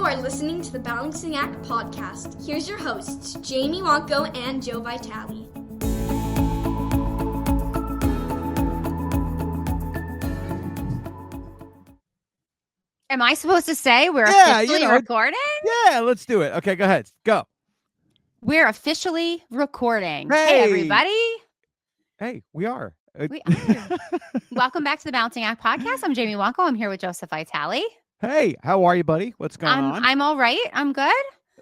are listening to the Balancing Act podcast. Here's your hosts, Jamie Wonko and Joe Vitale. Am I supposed to say we're officially recording? Yeah, let's do it. Okay, go ahead. Go. We're officially recording. Hey, everybody. Hey, we are. We are. Welcome back to the Balancing Act podcast. I'm Jamie Wonko. I'm here with Joseph Vitale. Hey, how are you, buddy? What's going on? I'm all right. I'm good.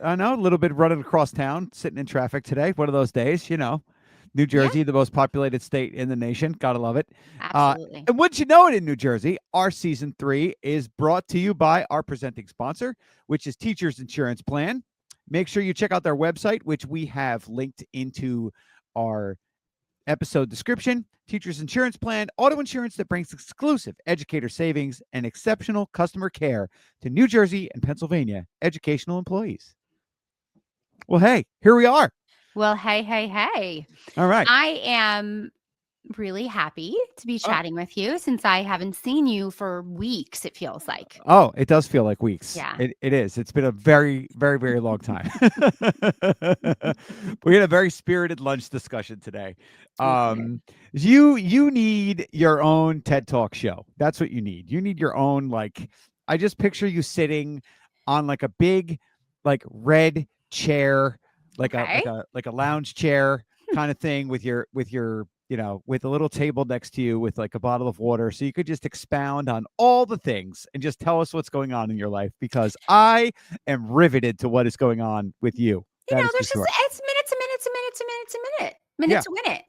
I know, a little bit running across town, sitting in traffic today. One of those days, New Jersey, the most populated state in the nation. Gotta love it. Absolutely. And wouldn't you know it, in New Jersey, our season 3 is brought to you by our presenting sponsor, which is Teachers Insurance Plan. Make sure you check out their website, which we have linked into our episode description. Teachers Insurance Plan, auto insurance that brings exclusive educator savings and exceptional customer care to New Jersey and Pennsylvania educational employees. Well, hey, here we are. Well, hey. All right. I am really happy to be chatting with you since I haven't seen you for weeks, it feels like. Oh, it does feel like weeks. Yeah. It is. It's been a very, very, very long time. We had a very spirited lunch discussion today. You need your own TED Talk show. That's what you need. You need your own, I just picture you sitting on a big, red chair, like a lounge chair kind of thing with your with a little table next to you with a bottle of water, so you could just expound on all the things and just tell us what's going on in your life, because I am riveted to what is going on with you. It's minute to win it.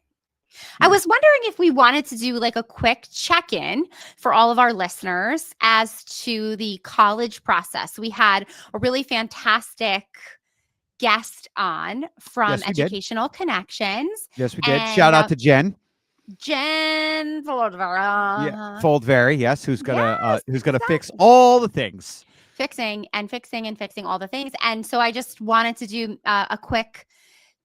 I was wondering if we wanted to do a quick check-in for all of our listeners as to the college process. We had a really fantastic guest on from Educational Connections. Yes, we did. Shout out to Jen Foldvera. Yeah, Foldvera, yes, who's gonna fix all the things. Fixing all the things. And so I just wanted to do a quick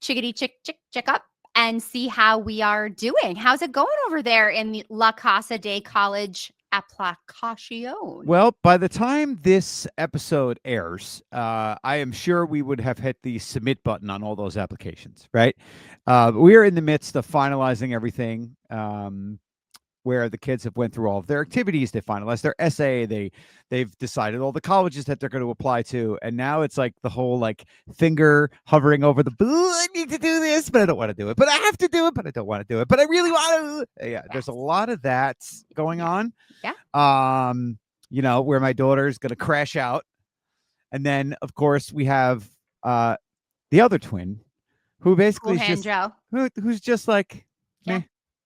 chickadee check up and see how we are doing. How's it going over there in the La Casa de College Applicación? Well, by the time this episode airs, I am sure we would have hit the submit button on all those applications, right? We are in the midst of finalizing everything, where the kids have went through all of their activities. They finalized their essay. They've decided all the colleges that they're going to apply to. And now it's the whole finger hovering over the, I need to do this, but I don't want to do it. But I have to do it, but I don't want to do it. But I really want to. Yeah, there's a lot of that going on. Yeah. Where my daughter's going to crash out. And then, of course, we have the other twin who basically is just, who's just meh.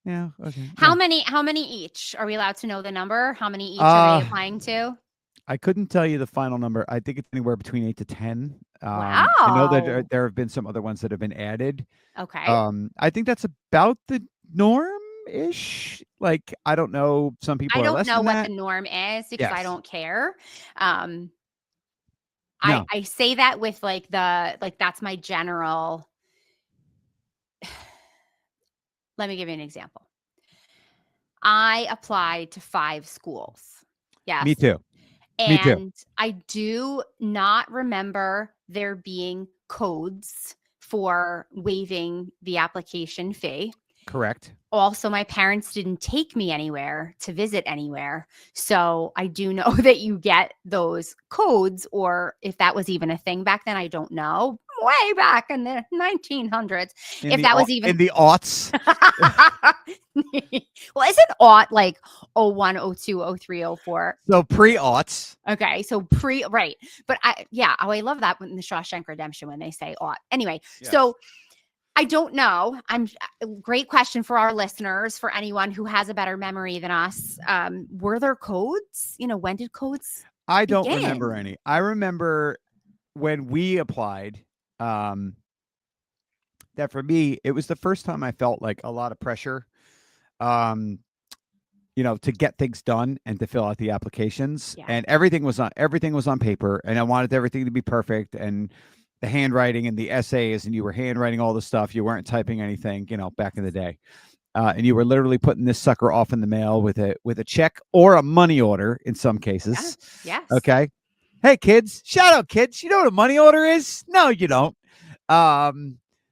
Yeah. Okay. How many each? Are we allowed to know the number? How many each are they applying to? I couldn't tell you the final number. I think it's anywhere between 8 to 10. Wow. I know that there have been some other ones that have been added. Okay. I think that's about the norm-ish. I don't know. Some people are less than that. I don't know what the norm is because I don't care. No. I say that with that's my general. Let me give you an example. I applied to 5 schools. Yes. Me too. And I do not remember there being codes for waiving the application fee. Correct. Also, my parents didn't take me anywhere to visit anywhere. So I do know that you get those codes, or if that was even a thing back then, I don't know. Way back in the 1900s. In the aughts. Well, isn't aught 01, 02, 03, 04? So pre-aughts. Okay, so right. But I love that in the Shawshank Redemption when they say aught. Anyway, So I don't know. Great question for our listeners, for anyone who has a better memory than us. Were there codes? When did codes I don't remember any. I remember when we applied, that for me, it was the first time I felt a lot of pressure, to get things done and to fill out the applications. Yeah. And everything was on paper, and I wanted everything to be perfect, and the handwriting and the essays, and you were handwriting all the stuff. You weren't typing anything, back in the day. And you were literally putting this sucker off in the mail with a check or a money order in some cases. Yes. Okay. Hey, kids, shout out, kids. You know what a money order is? No, you don't. I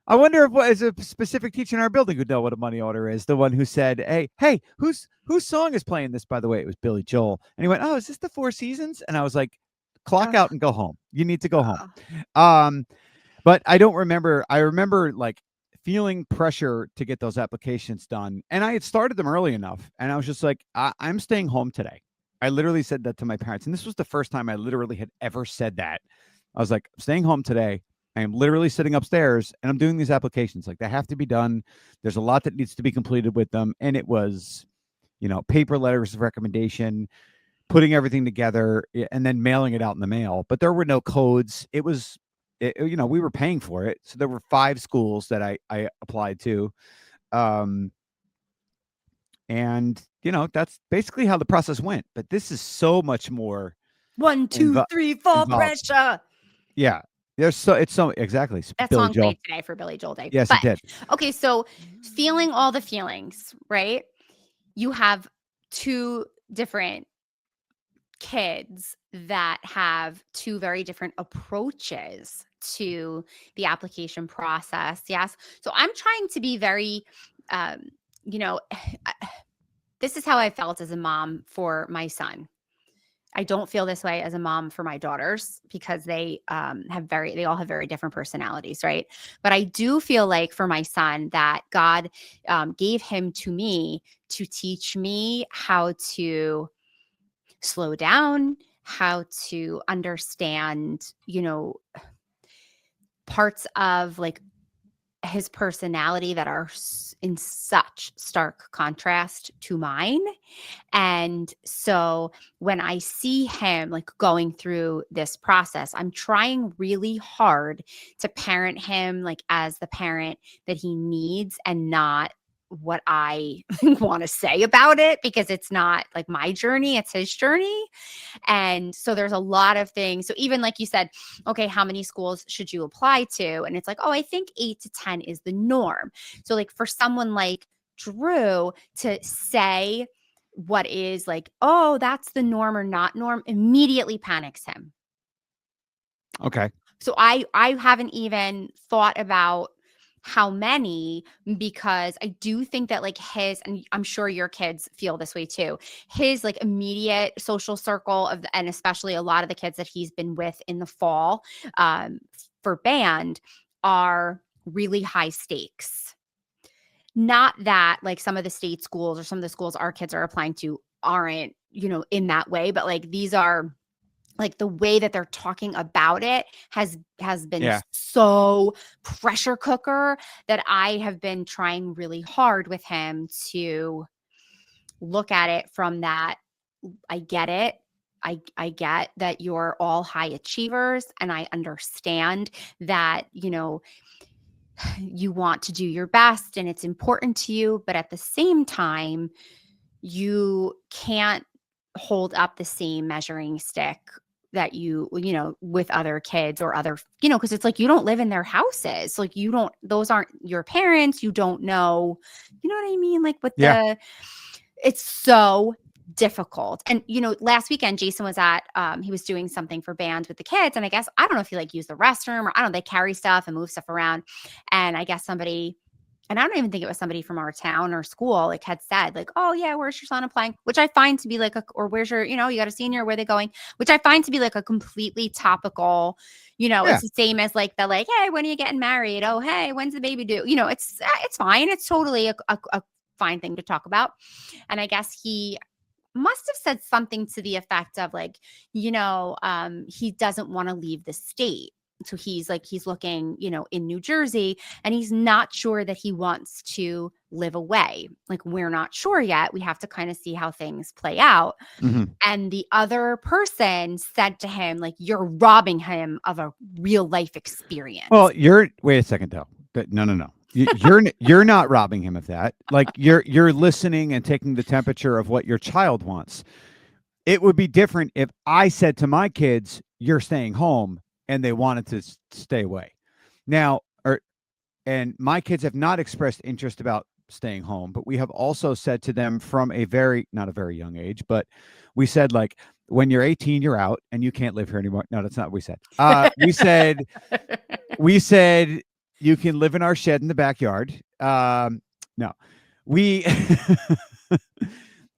wonder if as a specific teacher in our building would know what a money order is. The one who said, hey, whose song is playing this? By the way, it was Billy Joel. And he went, oh, is this the Four Seasons? And I was like, clock out and go home. You need to go home. But I don't remember. I remember like feeling pressure to get those applications done. And I had started them early enough. And I was just like, I'm staying home today. I literally said that to my parents. And this was the first time I literally had ever said that. I was like, I'm staying home today. I am literally sitting upstairs and I'm doing these applications. Like they have to be done. There's a lot that needs to be completed with them. And it was, paper letters of recommendation, putting everything together and then mailing it out in the mail. But there were no codes. It was, we were paying for it. So there were 5 schools that I applied to. And, that's basically how the process went. But this is so much more. 1, 2, 3, 4, pressure. Yeah. Exactly. That Billy song Joel played today for Billy Joel Day. Yes, it did. Okay, so feeling all the feelings, right? You have 2 different kids that have 2 very different approaches to the application process. Yes. So I'm trying to be very, this is how I felt as a mom for my son. I don't feel this way as a mom for my daughters because they all have very different personalities, right? But I do feel like for my son that God gave him to me to teach me how to slow down, how to understand, parts of like his personality that are in such stark contrast to mine. And so when I see him like going through this process, I'm trying really hard to parent him like as the parent that he needs and not what I want to say about it, because it's not like my journey, it's his journey. And so there's a lot of things. So even like you said, okay, how many schools should you apply to? And it's like, oh, I think 8 to 10 is the norm. So like for someone like Drew to say what is like, oh, that's the norm or not norm, immediately panics him. Okay. So I haven't even thought about how many, because I do think that like his, and I'm sure your kids feel this way too, his like immediate social circle and especially a lot of the kids that he's been with in the fall for band are really high stakes. Not that like some of the state schools or some of the schools our kids are applying to aren't, in that way, but like these are like the way that they're talking about it has been so pressure cooker that I have been trying really hard with him to look at it from that. I get it. I get that you're all high achievers and I understand that, you want to do your best and it's important to you, but at the same time, you can't hold up the same measuring stick that you with other kids or other, because it's like you don't live in their houses. Like those aren't your parents. You don't know, you know what I mean? Like with it's so difficult. And, last weekend, Jason was he was doing something for band with the kids. And I guess, I don't know if he like used the restroom or I don't know, they carry stuff and move stuff around. And I guess somebody, and I don't even think it was somebody from our town or school, like had said like, oh yeah, where's your son applying? Which I find to be like, or where's your, you got a senior, where are they going? Which I find to be like a completely topical, it's the same as like the like, hey, when are you getting married? Oh, hey, when's the baby due? It's fine. It's totally a fine thing to talk about. And I guess he must have said something to the effect of like, he doesn't want to leave the state. So he's looking, in New Jersey, and he's not sure that he wants to live away. Like, we're not sure yet. We have to kind of see how things play out. Mm-hmm. And the other person said to him, like, you're robbing him of a real life experience. Well, wait a second though. No. You're not robbing him of that. Like you're listening and taking the temperature of what your child wants. It would be different if I said to my kids, you're staying home, and they wanted to stay away. Now, and my kids have not expressed interest about staying home, but we have also said to them from a very, not a very young age, but we said, like, when you're 18, you're out and you can't live here anymore. No, that's not what we said. We said you can live in our shed in the backyard. No, we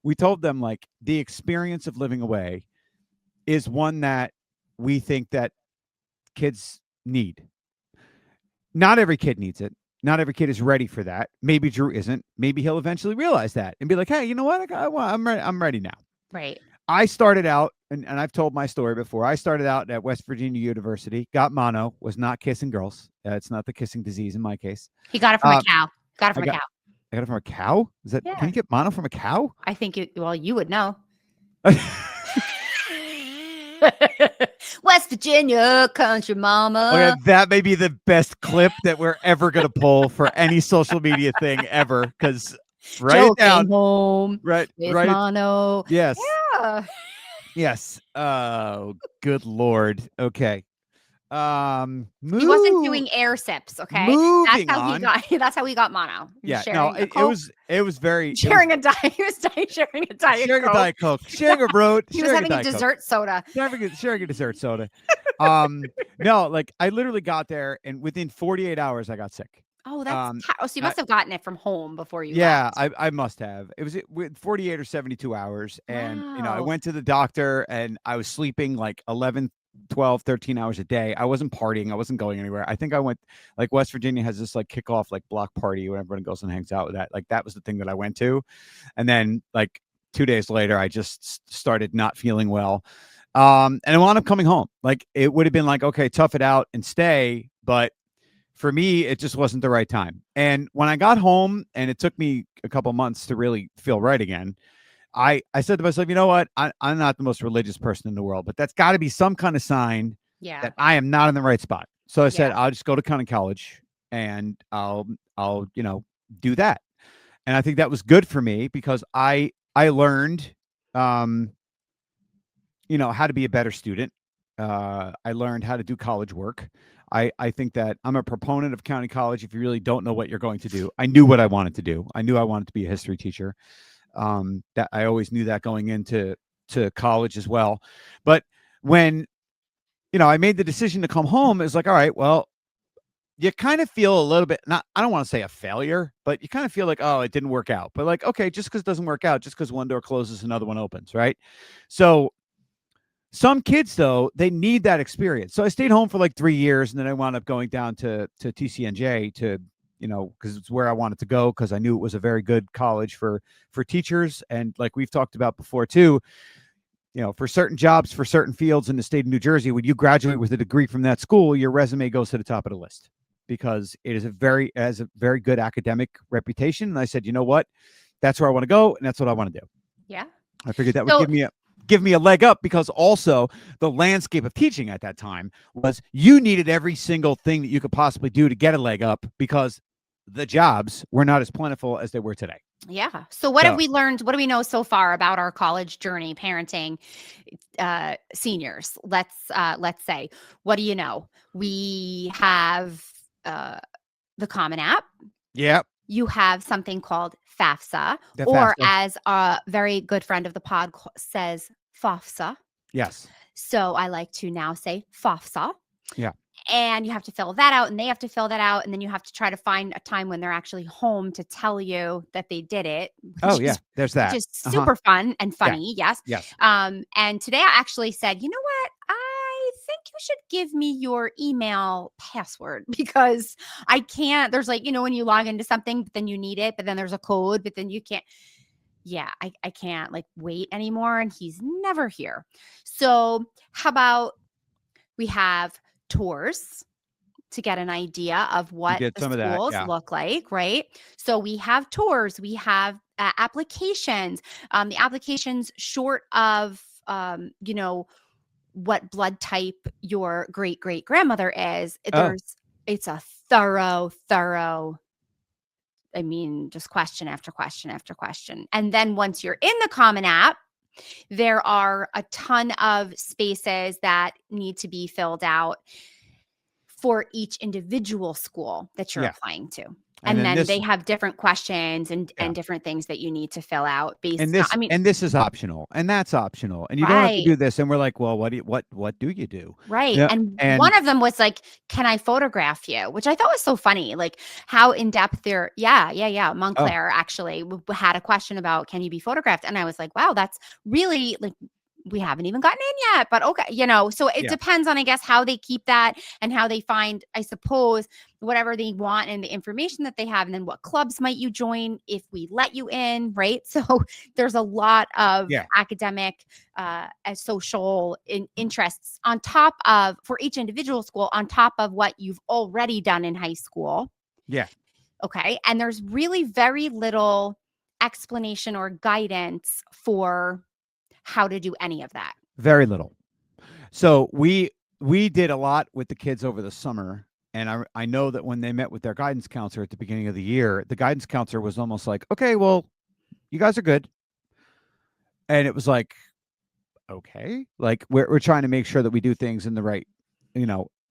we told them, like, the experience of living away is one that we think that kids need. Not every kid needs it. Not every kid is ready for that. Maybe Drew isn't. Maybe he'll eventually realize that and be like, hey, you know what? I'm ready. I'm ready now. Right. I started out, and I've told my story before. I started out at West Virginia University, got mono, was not kissing girls. It's not the kissing disease in my case. He got it from a cow. Got it from a cow. I got it from a cow? Is that, Yeah. Can you get mono from a cow? I think you would know. West Virginia country mama. Okay, that may be the best clip that we're ever going to pull for any social media thing ever, because write it down. Home Right. mono. Yes. Yeah. Yes. Oh, good Lord. Okay. He wasn't doing air sips. Okay. Moving that's how on. he got. That's how he got mono. Yeah. No, it was very sharing a diet. He was sharing a diet. Sharing Coke. a Diet Coke. Sharing a road. He was having a dessert soda. Sharing a dessert soda. No, like, I literally got there, and within 48 hours I got sick. Oh, that's so you must have gotten it from home before you. Yeah, left. I must have. It was with 48 or 72 hours, and I Wow. went to the doctor, and I was sleeping like 11, 12, 13 hours a day. I wasn't partying. I wasn't going anywhere. I think I went, like, West Virginia has this, like, kickoff, like, block party where everyone goes and hangs out with that. Like, that was the thing that I went to, and then, like, 2 days later, I just started not feeling well. And I wound up coming home. Like, it would have been like, okay, tough it out and stay, but for me, it just wasn't the right time. And when I got home, and it took me a couple months to really feel right again, I said to myself, you know what? I'm not the most religious person in the world, but that's got to be some kind of sign that I am not in the right spot. So I said, I'll just go to county college, and I'll do that. And I think that was good for me, because I learned, how to be a better student. I learned how to do college work. I think that I'm a proponent of county college if you really don't know what you're going to do. I knew what I wanted to do. I knew I wanted to be a history teacher. That I always knew that going into college as well. But when, I made the decision to come home, it's like, all right, well, you kind of feel a little bit, I don't want to say a failure, but you kind of feel like, oh, it didn't work out. But, like, okay, just because it doesn't work out, just because one door closes, another one opens, right? So some kids, though, they need that experience. So I stayed home for like 3 years, and then I wound up going down to TCNJ to, because it's where I wanted to go, because I knew it was a very good college for teachers. And like we've talked about before too, for certain jobs, for certain fields in the state of New Jersey, when you graduate with a degree from that school, your resume goes to the top of the list, because it is has a very good academic reputation. And I said, you know what? That's where I want to go, and that's what I want to do. Yeah. I figured that would give me a leg up, because also the landscape of teaching at that time was you needed every single thing that you could possibly do to get a leg up, because the jobs were not as plentiful as they were today. Yeah. So what have we learned? What do we know so far about our college journey, parenting seniors? Let's say, what do you know? We have the Common App. Yep. You have something called FAFSA, FAFSA. as a very good friend of the pod says, FOFSA. Yes. So I like to now say FOFSA. Yeah. And you have to fill that out, and they have to fill that out, and then you have to try to find a time when they're actually home to tell you that they did it. Oh, yeah. There's that. Which is super fun and funny. Yeah. Yes. And today I actually said, you know what? I think you should give me your email password, because I can't. There's like, when you log into something, but then you need it, but then there's a code, but then you can't. Yeah, I can't like wait anymore. And he's never here. So how about we have tours to get an idea of what the schools look like, right? So we have tours, we have applications. The applications, short of, what blood type your great-great-grandmother is, it's a thorough, just question after question after question. And then once you're in the Common App, there are a ton of spaces that need to be filled out for each individual school that you're applying to. And then then they this have different questions and yeah. different things that you need to fill out And based on, this I mean, and this is optional, and that's optional, and you don't have to right. do this. And we're like, well, what do you do? Right. Yeah, And one and of them was like, "Can I photograph you?" Which I thought was so funny, like how in depth they're yeah. oh Montclair actually had a question about, "Can you be photographed?" And I was like, "Wow, that's really like we haven't even gotten in yet, but okay, so it yeah, depends on, I guess, how they keep that and how they find, I suppose, whatever they want and the information that they have, and then what clubs might you join if we let you in, right?" So there's a lot of yeah, academic, as social interests on top of, for each individual school, on top of what you've already done in high school. yeah. Okay. And there's really very little explanation or guidance for how to do any of that. Very little. So we did a lot with the kids over the summer, and I know that when they met with their guidance counselor at the beginning of the year, the guidance counselor was almost like, "Okay, well, you guys are good," and it was like, "Okay, like we're trying to make sure that we do things in the right,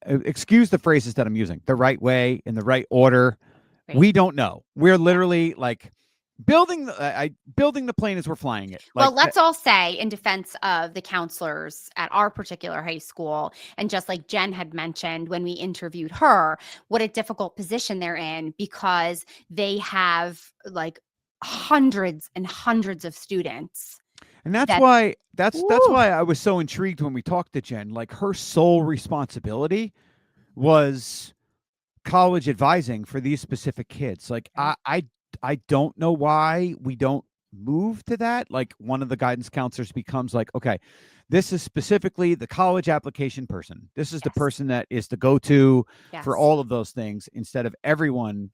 excuse the phrases that I'm using, the right way, in the right order." Right. We don't know. We're literally like building the plane as we're flying it. Like, Well, let's all say, in defense of the counselors at our particular high school, and just like Jen had mentioned when we interviewed her, what a difficult position they're in, because they have like hundreds and hundreds of students and that's that, why that's woo, why I was so intrigued when we talked to Jen. Like her sole responsibility was college advising for these specific kids. Like right? I don't know why we don't move to that. Like one of the guidance counselors becomes like, okay, this is specifically the college application person. This is the Yes. person that is the go-to for Yes. all of those things, instead of everyone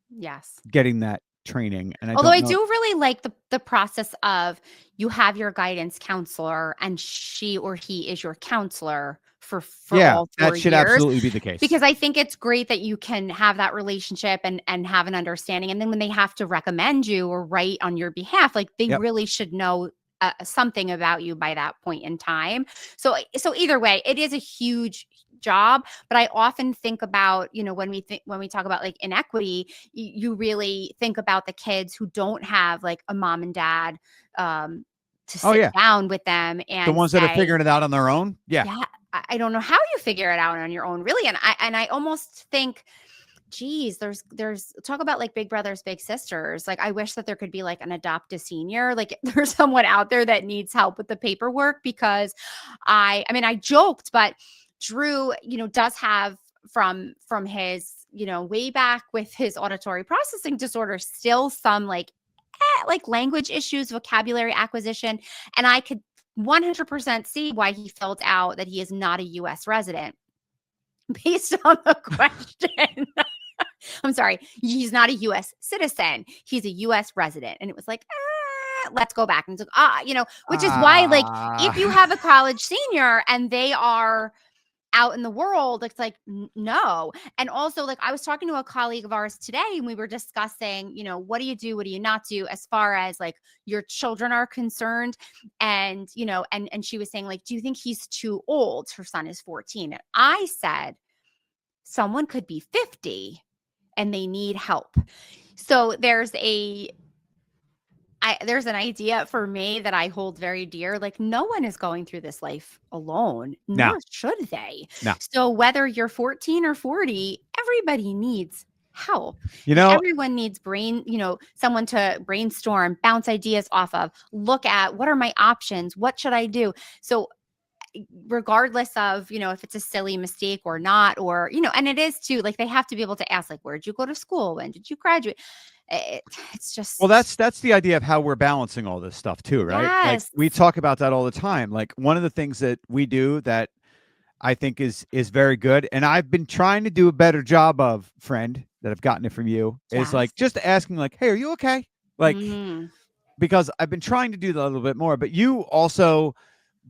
Yes. getting that training. And I Although don't I know. do really like the process of, you have your guidance counselor and she or he is your counselor for Yeah, all that 4 should years, absolutely be the case. because I think it's great that you can have that relationship and have an understanding, and then when they have to recommend you or write on your behalf, like they Yep. really should know something about you by that point in time. So either way, it is a huge job, but I often think about, when we talk about like inequity, you really think about the kids who don't have like a mom and dad, to Oh sit yeah. down with them The and ones that are say, figuring it out on their own. Yeah. yeah, I don't know how you figure it out on your own, really. And I almost think, geez, there's talk about like big brothers, big sisters. Like I wish that there could be like an adopt a senior. Like there's someone out there that needs help with the paperwork, because I mean I joked, but Drew, does have from his, way back with his auditory processing disorder, still some like language issues, vocabulary acquisition. And I could 100% see why he filled out that he is not a US resident based on the question. I'm sorry, he's not a US citizen. He's a US resident. And it was like, let's go back. And it's like, which is why, like, if you Ah. have a college senior and they are out in the world, it's like, no. And also, like, I was talking to a colleague of ours today and we were discussing, what do you do, what do you not do as far as like your children are concerned. And, and she was saying, like, do you think he's too old? Her son is 14. And I said, someone could be 50 and they need help. So there's an idea for me that I hold very dear. Like, no one is going through this life alone, No, nor should they. no. So whether you're 14 or 40, everybody needs help, You and know, everyone needs someone to brainstorm, bounce ideas off of, look at, what are my options? What should I do? So regardless of, if it's a silly mistake or not, or, and it is too, like, they have to be able to ask, like, where'd you go to school? When did you graduate? It's well, just, that's the idea of how we're balancing all this stuff too, right? Like yes. we talk about that all the time. Like one of the things that we do that I think is very good, and I've been trying to do a better job of, friend, that I've gotten it from you, is Yes. like just asking like, "Hey, are you okay?" Like, Mm. because I've been trying to do that a little bit more, but you also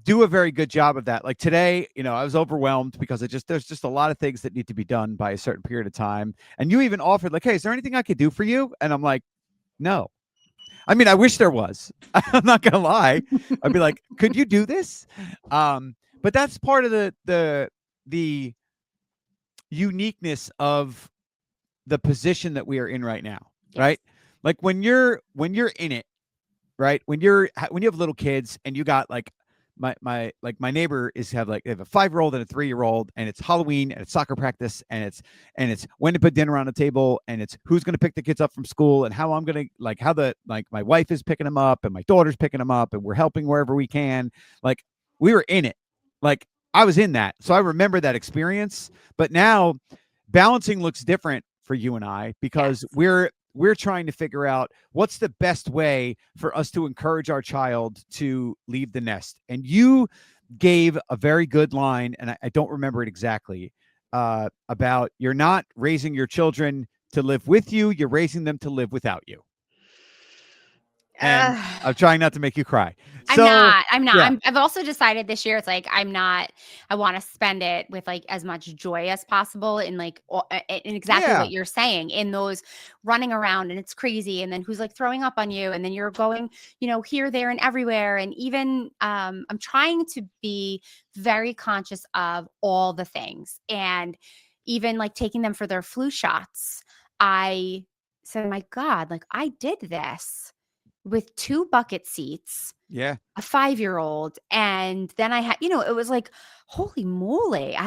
do a very good job of that. Like today, I was overwhelmed because there's just a lot of things that need to be done by a certain period of time. And you even offered like, "Hey, is there anything I could do for you?" And I'm like, "No." I mean, I wish there was. I'm not gonna lie. I'd be like, "Could you do this?" But that's part of the uniqueness of the position that we are in right now, Yes. right? Like when you're in it, right? When you have little kids and you got like my neighbor they have a 5-year-old and a 3-year-old, and it's Halloween and it's soccer practice and it's when to put dinner on the table, and it's who's going to pick the kids up from school, and how I'm going to how my wife is picking them up and my daughter's picking them up, and we're helping wherever we can. Like we were in it. Like I was in that. So I remember that experience, but now balancing looks different for you and I because Yes. we're trying to figure out what's the best way for us to encourage our child to leave the nest. And you gave a very good line, and I don't remember it exactly, about you're not raising your children to live with you, you're raising them to live without you. And I'm trying not to make you cry. I'm So, not. yeah, I've also decided this year, it's like, I want to spend it with like as much joy as possible in like, in exactly yeah, what you're saying, in those running around and it's crazy. And then who's like throwing up on you. And then you're going, here, there, and everywhere. And even, I'm trying to be very conscious of all the things, and even like taking them for their flu shots. I said, my God, like I did this with 2 bucket seats, yeah. a 5-year-old, and then I had, it was like, holy moly.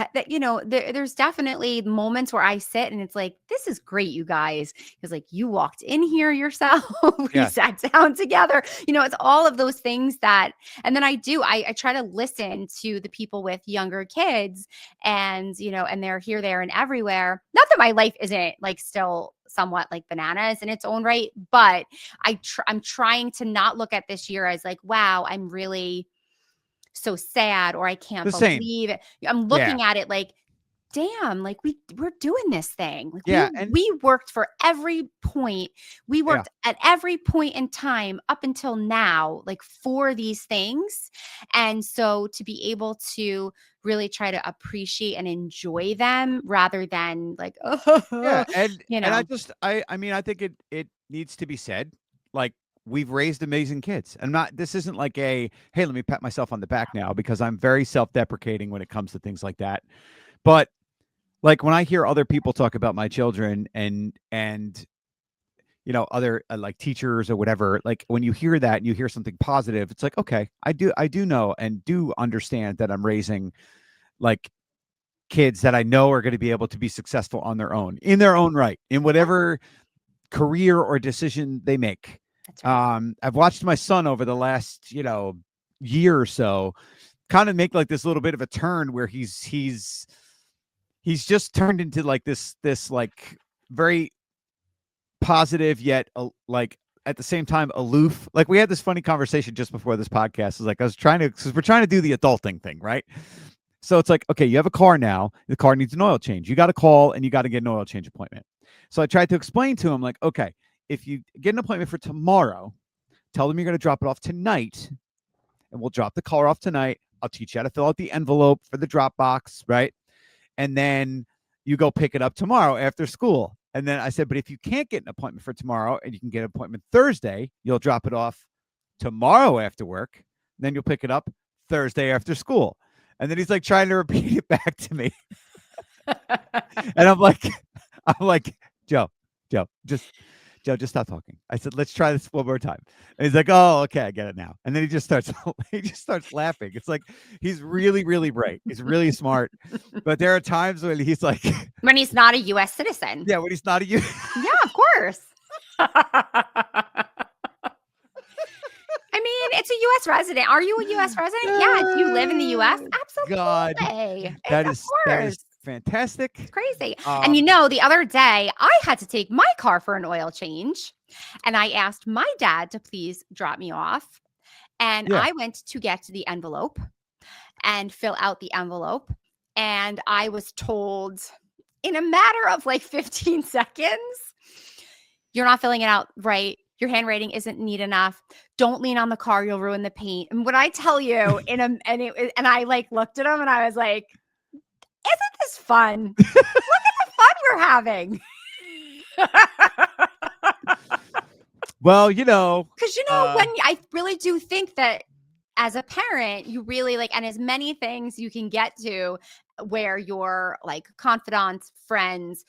There's definitely moments where I sit and it's like, this is great, you guys. Because like you walked in here yourself, we Yes. sat down together. It's all of those things that, and then I try to listen to the people with younger kids, and and they're here, there, and everywhere. Not that my life isn't like still somewhat like bananas in its own right, but I'm trying to not look at this year as like, wow, I'm really so sad, or I can't The same. believe it. I'm Yeah. looking at it like, damn, like we're doing this thing. Like Yeah. And we worked for every point. We yeah. worked at every point in time up until now, like for these things. And so to be able to really try to appreciate and enjoy them rather than like, Yeah, you and know. I mean, I think it needs to be said, like, we've raised amazing kids. I'm not this isn't like a, "Hey, let me pat myself on the back now," because I'm very self-deprecating when it comes to things like that. But, like, when I hear other people talk about my children and other, like, teachers or whatever, like, when you hear that and you hear something positive, it's like, "Okay, I do know and do understand that I'm raising, like, kids that I know are gonna be able to be successful on their own, in their own right, in Yeah, whatever career or decision they make." that's right. I've watched my son over the last, year or so kind of make like this little bit of a turn where he's just turned into like this like very positive yet like at the same time aloof. Like we had this funny conversation just before this podcast. It's like I was trying to because we're trying to do the adulting thing, right? So it's like, okay, you have a car now. The car needs an oil change. You got to call and you got to get an oil change appointment. So I tried to explain to him, like, okay, if you get an appointment for tomorrow, tell them you're going to drop it off tonight, and we'll drop the car off tonight. I'll teach you how to fill out the envelope for the drop box, right? And then you go pick it up tomorrow after school. And then I said, but if you can't get an appointment for tomorrow and you can get an appointment Thursday, you'll drop it off tomorrow after work. Then you'll pick it up Thursday after school. And then he's like trying to repeat it back to me. And I'm like, Joe, just stop talking. I said, let's try this one more time. And he's like, oh, okay, I get it now. And then he just starts laughing. It's like he's really, really bright. He's really smart. But there are times when he's like, When he's not a US citizen. yeah, when he's not a you. Yeah, of course. I mean, it's a US resident. Are you a US resident? Yeah. Do you live in the US? God, Absolutely. that Of is course. fantastic. It's crazy. Um, And the other day I had to take my car for an oil change, and I asked my dad to please drop me off. And yeah, I went to get the envelope and fill out the envelope. And I was told in a matter of like 15 seconds, you're not filling it out right. Your handwriting isn't neat enough. Don't lean on the car. You'll ruin the paint. And when I tell you and I like looked at him and I was like, isn't this fun? Look at the fun we're having. well, Because when I really do think that as a parent, you really like, and as many things you can get to where you're like confidants, friends,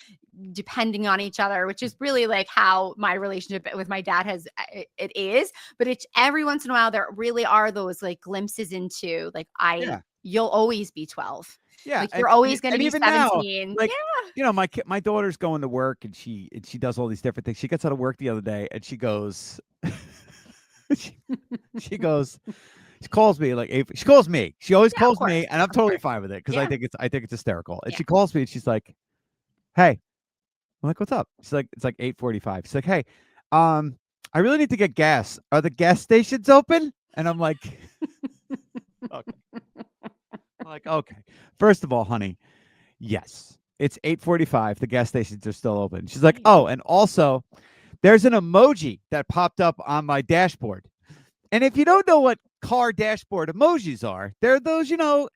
depending on each other, which is really like how my relationship with my dad it is. But it's every once in a while, there really are those like glimpses into like, Yeah. you'll always be 12. Yeah, Like, you're always going to and be even now, 17. like, Yeah. my daughter's going to work, and she does all these different things. She gets out of work the other day, and she goes, she, she goes, she calls me like she calls me. She always Yeah, of calls course. me, and I'm Of totally course. fine with it because Yeah. I think it's hysterical. And Yeah. she calls me, and she's like, "Hey," I'm like, "What's up?" She's like, "It's like 8:45." She's like, "Hey, I really need to get gas. Are the gas stations open?" And I'm like, "Okay." I'm like, "Okay." First of all, honey, yes, it's 8:45. The gas stations are still open. She's like, Right. "Oh, and also, there's an emoji that popped up on my dashboard. And if you don't know what car dashboard emojis are, they're those,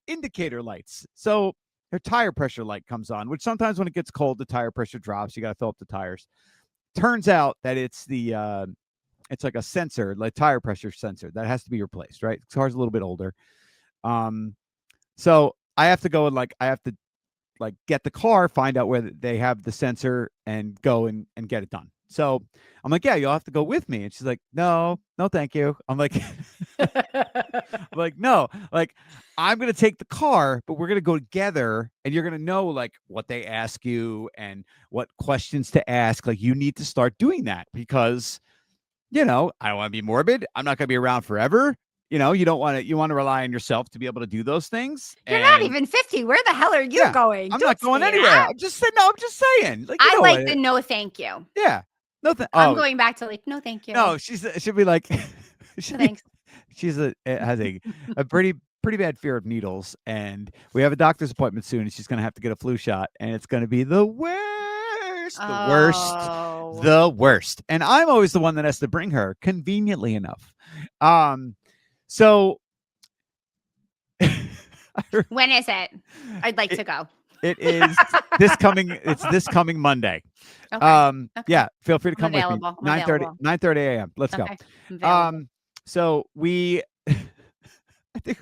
indicator lights. So their tire pressure light comes on, which sometimes when it gets cold, the tire pressure drops. You got to fill up the tires. Turns out that it's like a sensor, like tire pressure sensor that has to be replaced, right? The car's a little bit older. Um, so I have to go and I have to like get the car, find out where they have the sensor, and go and get it done. So I'm like, yeah, you'll have to go with me. And she's like, no, thank you. I'm like, no, like I'm gonna take the car, but we're gonna go together, and you're gonna know like what they ask you and what questions to ask. Like you need to start doing that because I don't want to be morbid. I'm not gonna be around forever. You don't want to. You want to rely on yourself to be able to do those things. You're not And even 50. Where the hell are you yeah, going? I'm not Don't going say anywhere. that. I'm just saying. No, I'm just saying. Like I like what? the no thank you. Yeah. Nothing. I'm Oh going back to like, no thank you. no, she'll be like, No she'll be, thanks. has a pretty bad fear of needles, and we have a doctor's appointment soon, and she's gonna have to get a flu shot, and it's gonna be the worst, Oh. the worst. And I'm always the one that has to bring her, conveniently enough. So When is it? I'd like to go. it is this coming Monday. Okay. Okay. Yeah, feel free to I'm come with me. available. I'm 9:30 available. 9:30 a.m. Let's go. Okay. I'm available. So we I think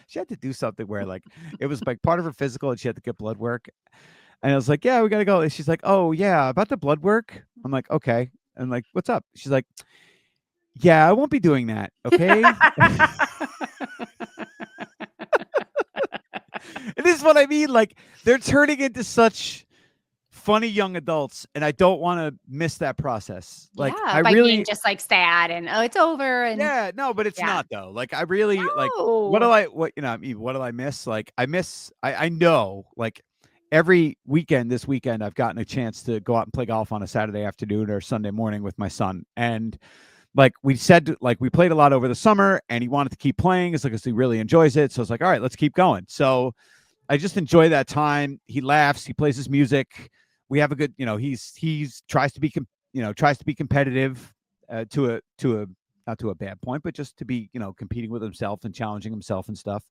she had to do something where like it was like part of her physical, and she had to get blood work. And I was like, yeah, we gotta go. And she's like, oh yeah, about the blood work. I'm like, okay. And like, what's up? She's like, yeah, I won't be doing that. Okay. And this is what I mean. Like they're turning into such funny young adults, and I don't want to miss that process. Like Yeah, I by really being just like sad and oh, it's over and Yeah, no, but it's yeah. not though. Like I really like No. what I mean, what do I miss? Like I know like every weekend this weekend I've gotten a chance to go out and play golf on a Saturday afternoon or Sunday morning with my son. And like we said, like we played a lot over the summer, and he wanted to keep playing. It's like he really enjoys it. So it's like, all right, let's keep going. So I just enjoy that time. He laughs, he plays his music. We have a good, he's tries to be competitive to a not to a bad point, but just to be, competing with himself and challenging himself and stuff.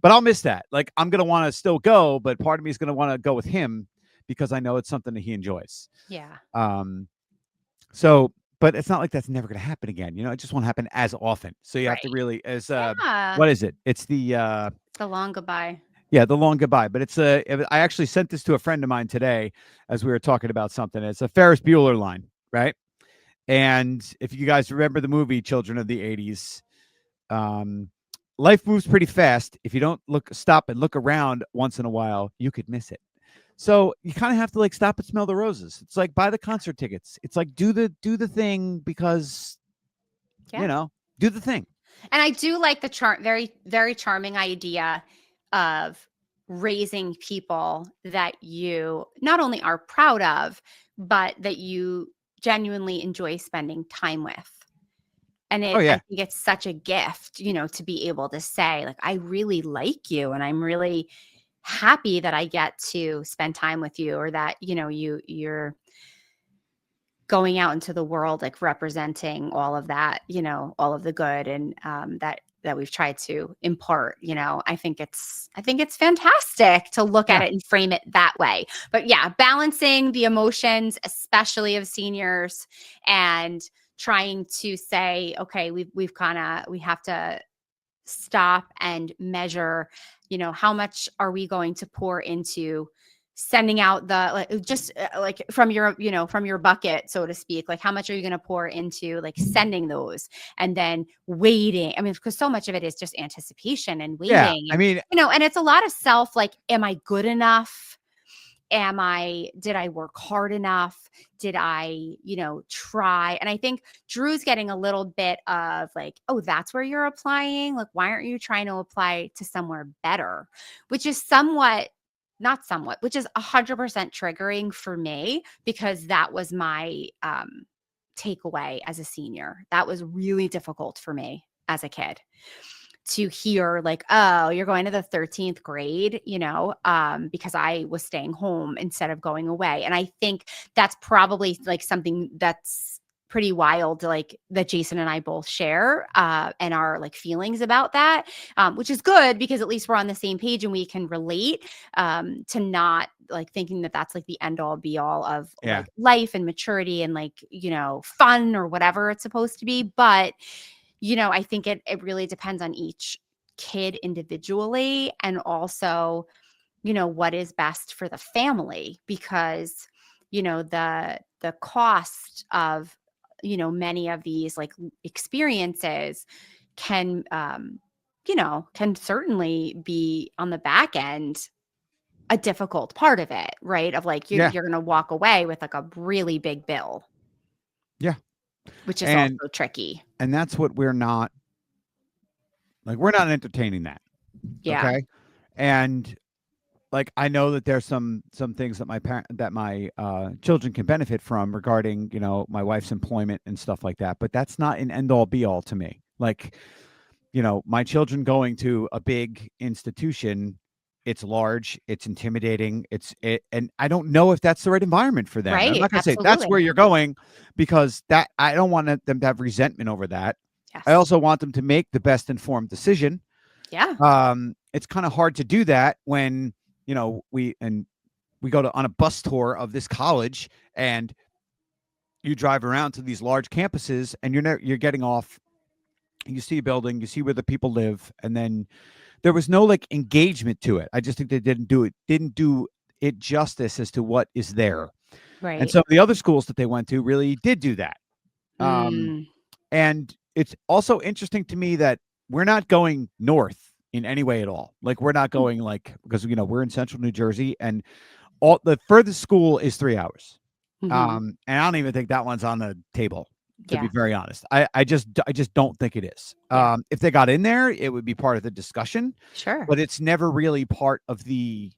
But I'll miss that. Like I'm going to want to still go, but part of me is going to want to go with him because I know it's something that he enjoys. Yeah. So, but it's not like that's never going to happen again. It just won't happen as often. So you have to Right. really, Yeah. what is it? It's the long goodbye. yeah, the long goodbye. But I actually sent this to a friend of mine today as we were talking about something. It's a Ferris Bueller line, right? And if you guys remember the movie Children of the 80s, life moves pretty fast. If you don't stop and look around once in a while, you could miss it. So you kind of have to like stop and smell the roses. It's like buy the concert tickets. It's like do the thing because do the thing. And I do like the very, very charming idea of raising people that you not only are proud of, but that you genuinely enjoy spending time with. And I think it's such a gift, to be able to say, like, I really like you and I'm really happy that I get to spend time with you, or that, you're going out into the world, like representing all of that, all of the good and that we've tried to impart. I think it's fantastic to look at it and frame it that way. But yeah, balancing the emotions, especially of seniors, and trying to say, okay, we have to stop and measure, how much are we going to pour into sending out the, like, just like from your, from your bucket, so to speak, like how much are you going to pour into like sending those, and then waiting. I mean, because so much of it is just anticipation and Yeah. waiting, I and, mean, and it's a lot of self, like, am I good enough? Did I work hard enough? Did I, try? And I think Drew's getting a little bit of like, oh, that's where you're applying. Like, why aren't you trying to apply to somewhere better? Which is not somewhat, which is 100% triggering for me, because that was my takeaway as a senior. That was really difficult for me as a kid, to hear like, oh, you're going to the 13th grade, because I was staying home instead of going away. And I think that's probably like something that's pretty wild, like that Jason and I both share, and our like feelings about that, which is good, because at least we're on the same page and we can relate, to not like thinking that that's like the end all be all of yeah. like life and maturity and like, fun or whatever it's supposed to be. But I think it really depends on each kid individually, and also, what is best for the family, because, the cost of, many of these like experiences can, can certainly be on the back end a difficult part of it, right? Of like, Yeah. you're going to walk away with like a really big bill, Yeah. which is And also tricky. that's what we're not entertaining that. Yeah. Okay. And like, I know that there's some things that my children can benefit from regarding, my wife's employment and stuff like that, but that's not an end all be all to me. Like, my children going to a big institution, it's large, it's intimidating, and I don't know if that's the right environment for them. And I'm Right. not going to say that's where Absolutely. you're going, because that I don't want them to have resentment over that. I Yes. also want them to make the best informed decision. Yeah. It's kind of hard to do that when, we go on a bus tour of this college, and you drive around to these large campuses, and you're getting off, you see a building, you see where the people live, and then there was no like engagement to it. I just think they didn't do it justice as to what is there. And Right. some of the other schools that they went to really did do that. Um, Mm. and it's also interesting to me that we're not going north in any way at all. Like, we're not going like, because we're in central New Jersey, and all the furthest school is 3 hours. Mhm. And I don't even think that one's on the table, to be Yeah. very honest. I just don't think it is. Yeah. If they got in there, it would be part of the discussion, Sure. but it's never really part of the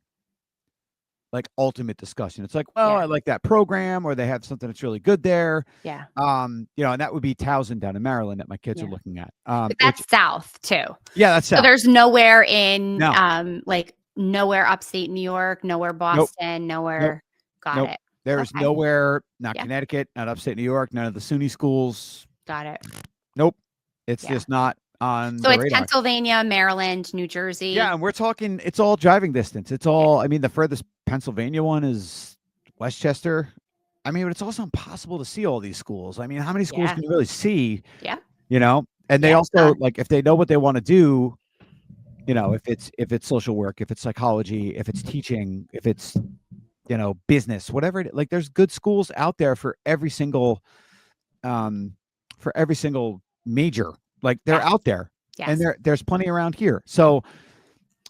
like ultimate discussion. It's like, well, Yeah. I like that program, or they have something that's really good there. Yeah. And that would be Towson down in Maryland that my kids are Yeah. looking at. But Which, that's south too. yeah, that's So south. there's nowhere in No, like nowhere upstate New York, nowhere nope, Boston, nope, nowhere. Got nope. it. There's Okay. nowhere, not Yeah. Connecticut, not upstate New York, none of the SUNY schools. Got it. Nope. It's Yeah. just not on So the it's radar. Pennsylvania, Maryland, New Jersey. Yeah, and we're talking, it's all driving distance. It's all, I mean, the furthest Pennsylvania one is Westchester. I mean, but it's also impossible to see all these schools. I mean, how many schools Yeah. can you really see? Yeah. And they Yeah. also, like, if they know what they want to do, if it's social work, if it's psychology, if it's teaching, if it's, business, whatever it is, like, there's good schools out there um, for every single major. Like, they're Yes. out there, and Yes. there's plenty around here. So,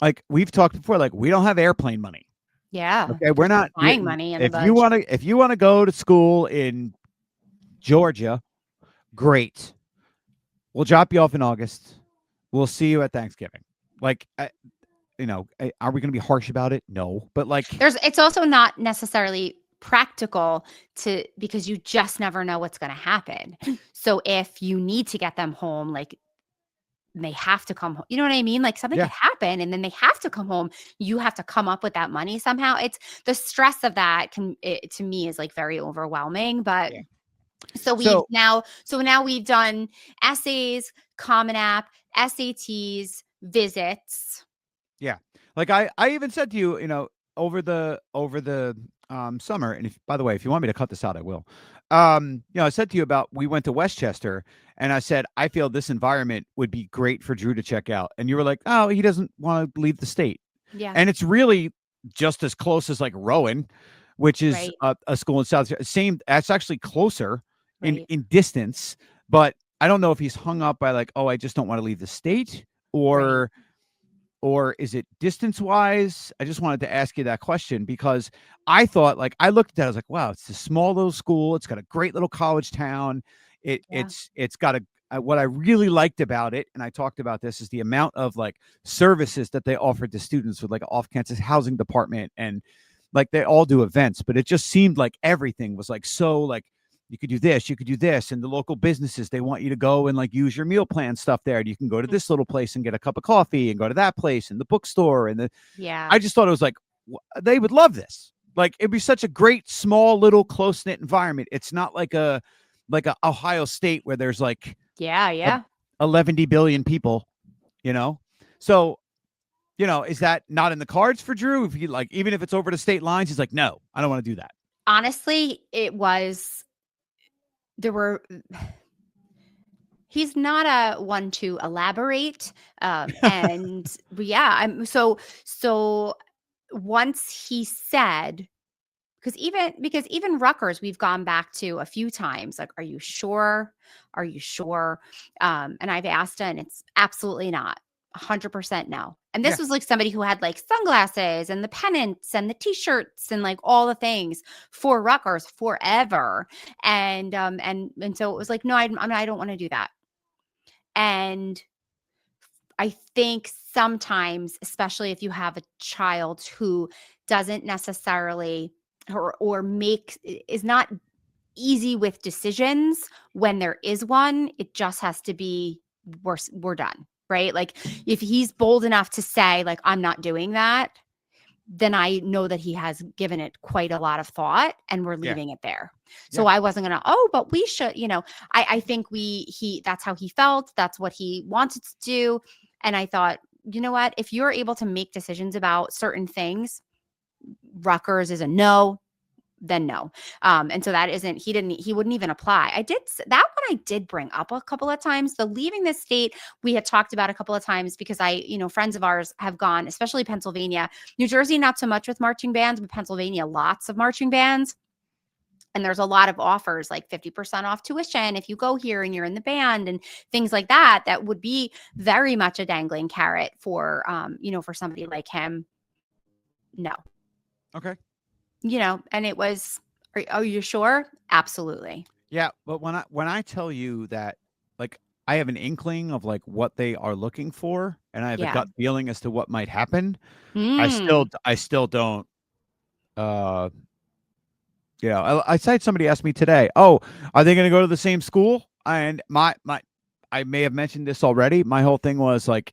like we've talked before, like, we don't have airplane money. Yeah. Okay, we're There's no not. flying money in the If you budget. want to, go to school in Georgia, great. We'll drop you off in August. We'll see you at Thanksgiving. Like, are we going to be harsh about it? No, but like, It's also not necessarily practical because you just never know what's going to happen. So if you need to get them home, like they have to come home, you know what I mean? Like something yeah, could happen and then they have to come home. You have to come up with that money somehow. It's the stress of that to me is like very overwhelming. But yeah. so So now we've done essays, Common App, SATs, visits. yeah, like I even said to you, over the summer, and by the way, if you want me to cut this out, I will. I said to you about we went to Westchester, and I said I feel this environment would be great for Drew to check out, and you were like, "Oh, he doesn't want to leave the state," Yeah. and it's really just as close as like Rowan, which is Right. a school in South. Same, that's actually closer Right. in distance, but I don't know if he's hung up by like, oh, I just don't want to leave the state, Right. or is it distance wise? I just wanted to ask you that question because I thought, like, I looked at that, I was like, wow, it's a small little school. It's got a great little college town. Yeah. It's got what I really liked about it, and I talked about this, is the amount of like services that they offered to students with like an off-campus housing department, and like they all do events, but it just seemed like everything was like so like you could do this, and the local businesses, they want you to go and like use your meal plan stuff there. And you can go to this little place and get a cup of coffee, and go to that place and the bookstore, and Yeah. I just thought it was like they would love this. Like it'd be such a great small little close knit environment. It's not like a Ohio State where there's like Yeah. Yeah. 11 billion people, you know. So is that not in the cards for Drew? If he like, even if it's over the state lines, he's like, no, I don't want to do that. Honestly, there were he's not a one to elaborate. And yeah, so once he said, because even Rutgers, we've gone back to a few times. Like, are you sure? Are you sure? And I've asked, and it's absolutely not. 100% no. And Yeah. this was like somebody who had like sunglasses and the pennants and the t-shirts and like all the things for Rutgers forever. And so it was like, no, I don't want to do that. And I think sometimes, especially if you have a child who doesn't necessarily or is not easy with decisions, when there is one, it just has to be we're done, right? Like if he's bold enough to say like I'm not doing that, then I know that he has given it quite a lot of thought, and we're Yeah. leaving it there. Yeah. So I wasn't gonna, oh, but we should, I think that's how he felt. That's what he wanted to do. And I thought, you know what? If you're able to make decisions about certain things, Rutgers is a no, then no. And so he wouldn't even apply. That one I did bring up a couple of times. The leaving the state, we had talked about a couple of times because friends of ours have gone, especially Pennsylvania. New Jersey, not so much with marching bands, but Pennsylvania, lots of marching bands. And there's a lot of offers, like 50% off tuition if you go here and you're in the band and things like that. That would be very much a dangling carrot for, for somebody like him. No. Okay. And it was, are you sure? Absolutely. Yeah, but when I tell you that, like, I have an inkling of like what they are looking for, and I have a Yeah. gut feeling as to what might happen. I still don't. Uh, I said, somebody asked me today, "Oh, are they going to go to the same school?" And I may have mentioned this already. My whole thing was like,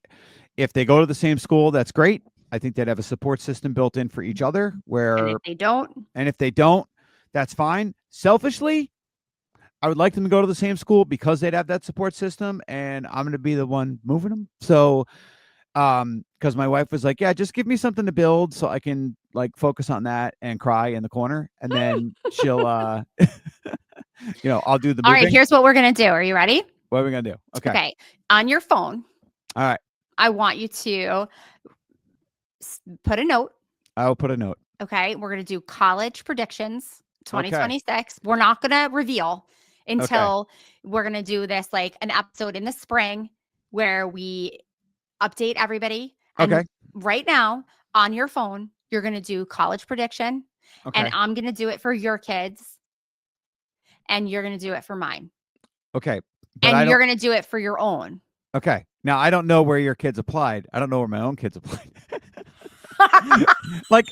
if they go to the same school, that's great. I think they'd have a support system built in for each other. And if they don't, that's fine. Selfishly, I would like them to go to the same school because they'd have that support system, and I'm going to be the one moving them. So, because my wife was like, "Yeah, just give me something to build so I can like focus on that and cry in the corner, and then she'll, I'll do the moving." All right, here's what we're going to do. Are you ready? What are we going to do? Okay. On your phone. All right. I want you to put a note. I'll put a note. Okay. We're going to do college predictions 2026. Okay. We're not going to reveal until we're going to do this like an episode in the spring where we update everybody. And right now on your phone, you're going to do college prediction. Okay. And I'm going to do it for your kids. And you're going to do it for mine. Okay. And you're going to do it for your own. Okay. Now, I don't know where your kids applied. I don't know where my own kids applied. Like,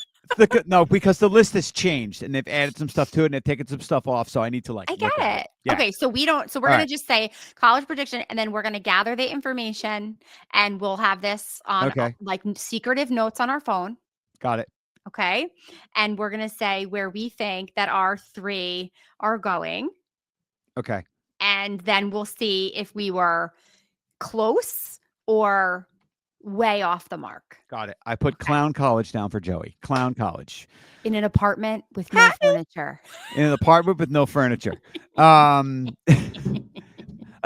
no, because the list has changed and they've added some stuff to it and they've taken some stuff off. So I need to I get it. Yeah. Okay. So we're going to just say college prediction, and then we're going to gather the information, and we'll have this on like secretive notes on our phone. Got it. Okay. And we're going to say where we think that our 3 are going. Okay. And then we'll see if we were close or way off the mark. Got it. I put Clown College down for Joey. Clown College. In an apartment with no furniture. In an apartment with no furniture. A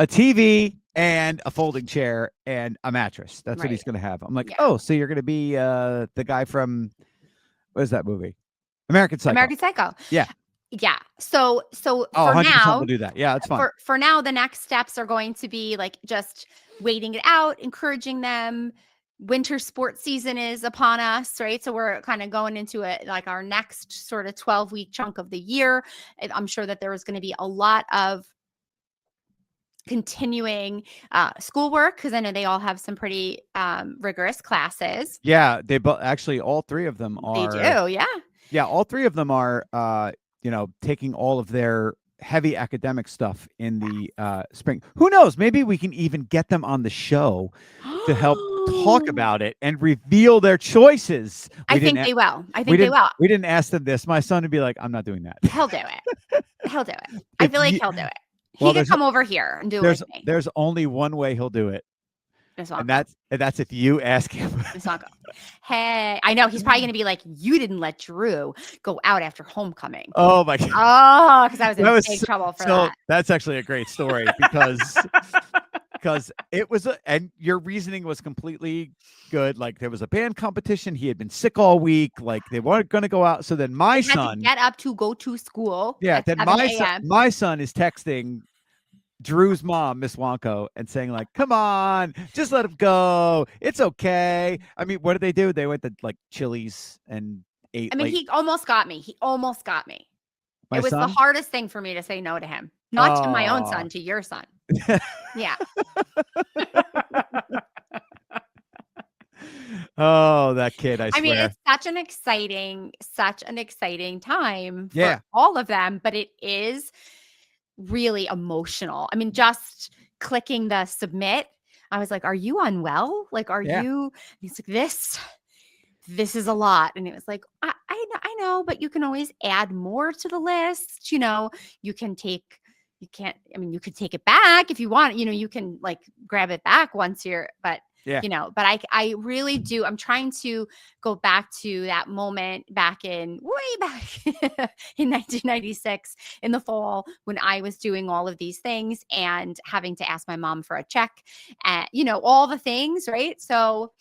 TV and a folding chair and a mattress. That's what he's going to have. I'm like, oh, so you're going to be the guy from, what is that movie? American Psycho. American Psycho. Yeah. Yeah. So for 100% now, we'll do that. Yeah, that's fine. For now, the next steps are going to be like just waiting it out, encouraging them. Winter sports season is upon us, right? So we're kind of going into it like our next sort of 12-week chunk of the year. I'm sure that there is going to be a lot of continuing schoolwork because I know they all have some pretty rigorous classes. Yeah, they both actually all three of them are. They do, yeah. Yeah, all three of them are taking all of their heavy academic stuff in the spring. Who knows? Maybe we can even get them on the show to help talk about it and reveal their choices. I think they will. They will. We didn't ask them this. My son would be like, I'm not doing that. He'll do it. He'll do it. I feel like he'll do it. He can come over here and do it with me. There's only one way he'll do it. And that's if you ask him. Hey, I know he's probably going to be like, you didn't let Drew go out after homecoming. Oh my God. Oh, because I was in big trouble for that. That's actually a great story because it was and your reasoning was completely good. Like there was a band competition. He had been sick all week. Like they weren't going to go out. So then my son get up to go to school. Yeah. Then my son is texting Drew's mom, Miss Wanko, and saying like, come on, just let him go. It's okay. I mean, what did they do? They went to like Chili's and ate. I mean, he almost got me. It was the hardest thing for me to say no to him. Not to my own son, to your son. Yeah. Oh, that kid, I swear. I mean, it's such an exciting time for all of them, but it is really emotional. I mean, just clicking the submit, I was like, are you unwell? Like, are you? He's like, this is a lot. And it was like, I know, but you can always add more to the list. You could take it back if you want, you can like grab it back once but I really do. I'm trying to go back to that moment way back in 1996 in the fall when I was doing all of these things and having to ask my mom for a check and, all the things. Right. So,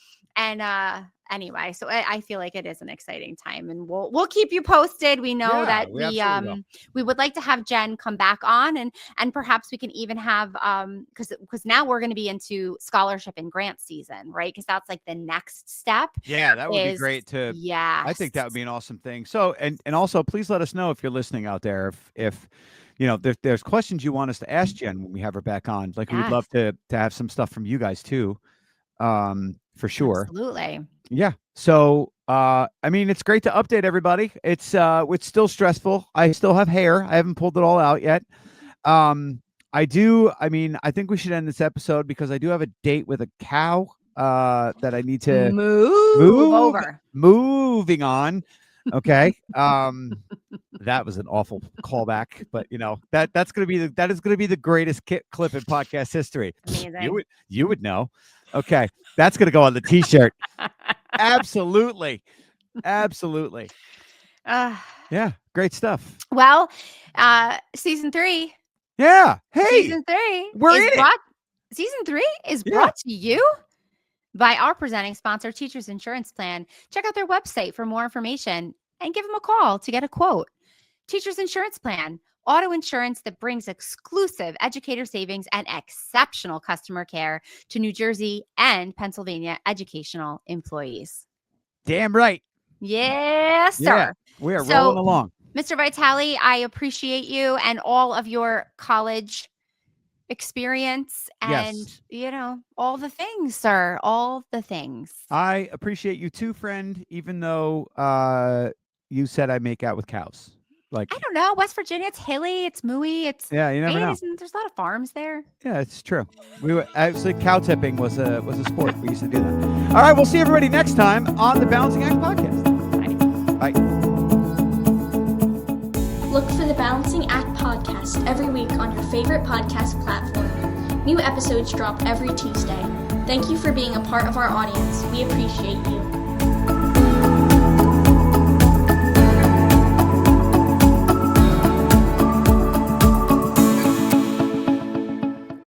anyway, so I feel like it is an exciting time and we'll keep you posted. We know that we would like to have Jen come back on and perhaps we can even have, because now we're going to be into scholarship and grant season, right? Because that's like the next step. Yeah, that would be great to, I think that would be an awesome thing. So, and also please let us know if you're listening out there, if there's questions you want us to ask Jen when we have her back on. Like we'd love to have some stuff from you guys too. For sure. Absolutely. Yeah. So, I mean, it's great to update everybody. It's still stressful. I still have hair. I haven't pulled it all out yet. I think we should end this episode because I do have a date with a cow, that I need to move over. Moving on. Okay. That was an awful callback, but that is going to be the greatest clip in podcast history. Amazing. You would know. Okay. That's going to go on the t-shirt. Absolutely. Yeah. Great stuff. Well, season 3. Yeah. Hey, season 3. Season 3 is brought to you by our presenting sponsor, Teachers Insurance Plan. Check out their website for more information and give them a call to get a quote. Teachers Insurance Plan, auto insurance that brings exclusive educator savings and exceptional customer care to New Jersey and Pennsylvania educational employees. Damn right. Yes, sir. Yeah, we are rolling along. Mr. Vitale, I appreciate you and all of your college experience and, all the things, sir. All the things. I appreciate you too, friend, even though you said I make out with cows. Like, I don't know, West Virginia, it's hilly, it's mooey, it's you never know. There's a lot of farms there. Yeah, it's true. We were actually cow tipping was a sport. We used to do that. All right, we'll see everybody next time on the Balancing Act podcast. Bye. Look for the Balancing Act podcast every week on your favorite podcast platform. New episodes drop every Tuesday. Thank you for being a part of our audience. We appreciate you.